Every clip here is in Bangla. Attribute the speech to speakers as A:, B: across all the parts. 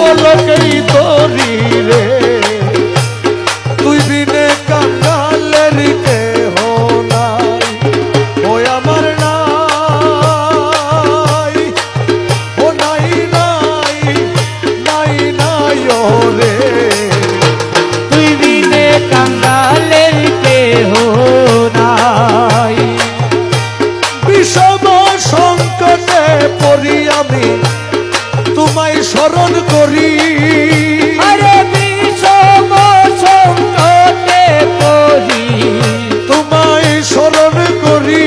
A: পলকেই তোরি রে তুই বিনে কাঙ্গালের কেহ নাই ও আমার নাই ও নাই নাই নাই নাই ও রে
B: তুই বিনে কাঙ্গালের কেহ নাই।
A: বিষম সংকটে পড়ি আমি তোমায় স্মরণ করি
B: আরে বিষম সংকটে পড়ি
A: তোমায় স্মরণ করি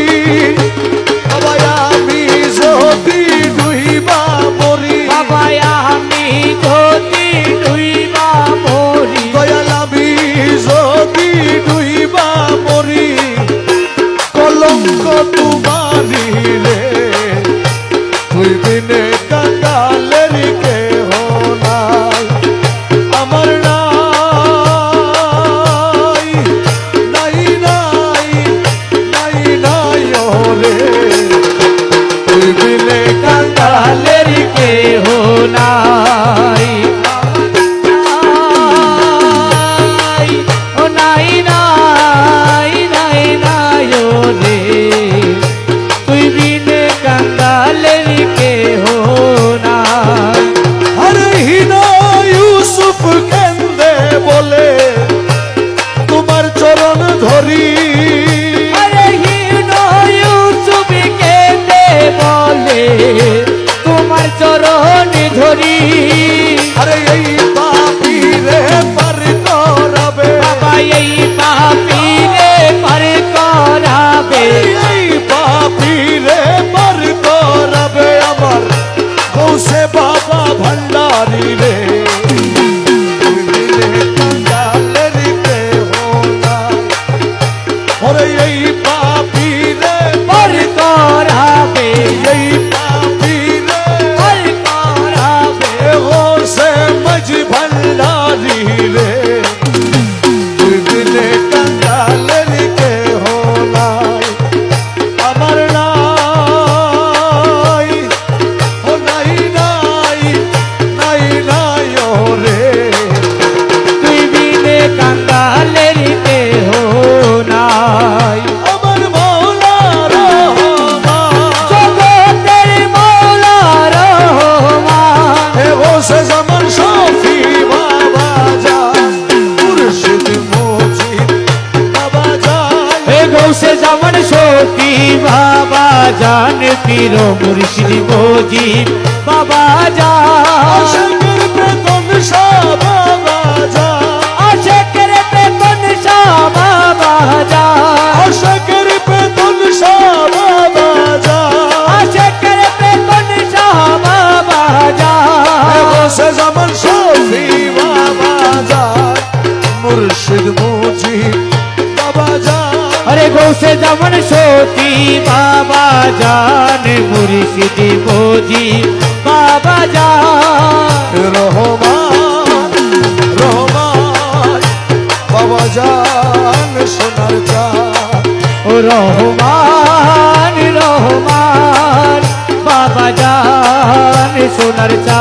A: বাবা আমি যদি ডুইবা মরি
B: বাবা আমি যদি ডুইবা মরি
A: দয়াল আমি যদি ডুইবা মরি কলঙ্ক তোমারি রে তুই বিনে কাঙ্গালের কেহ নাই আমার নাই নাই নাই নাই নাই ও রে তুই বিনে
B: কাঙ্গালের কেহ নাই। ও নাই নাই নাই নাই ও রে তুই বিনে কাঙ্গালের কেহ নাই।
A: আরে হিনা ইউসুফ কেন্দে বলে তোমার চরণ ধরি
B: আরে হীন ইউসুফ কেঁদে বলে তোমার চরণ ধরি
A: আরে এই পাপী রে পার করাবে
B: বাবা এই পাপী রে পার করাবে
A: এই পাপী রে পার করাবে আমার গৌসে বাবা ভান্ডারি রে তুই বিনে কাঙ্গালের কেহ নাই ওরে এই পাপী রে
B: পার করাবে
A: এই পাপী রে
B: পার করাবে
A: গৌসে মজ ভান্ডারি রে তুই বিনে কাঙ্গালের কেহ নাই আমার নাই ও নাই নাই নাই নাই ও রে
B: তুই বিনে কাঙ্গালের কেহ নাই।
A: আমার মৌলা রহমান
B: জগতের মৌলা রহমান
A: হে বসে zaman শফি বাবা জান মুর্শিদ মুজিব বাবা জান
B: হে গৌসে জামান সখী বাবা জান পীর মুর্শিদ মুজিব বাবা জান
A: আশিকের বেতন শাহ বাবা জান
B: আশেকের বেতন শাহ বাবা জান
A: আশিকের বেতন শাহ বাবা জান
B: আশেকের বেতন শাহ বাবা
A: হে
B: জান
A: বসে zaman শফি বাবা জান মুর্শিদ মুজিব বাবা জান
B: अरे गौसे जमन सोती बाबा जान मुर्शिद मुजीब बाबा जान
A: রহমান রহমান বাবা জান সোনার চাঁদ
B: ओ रहमान रहमान बाबा जान सोनर चा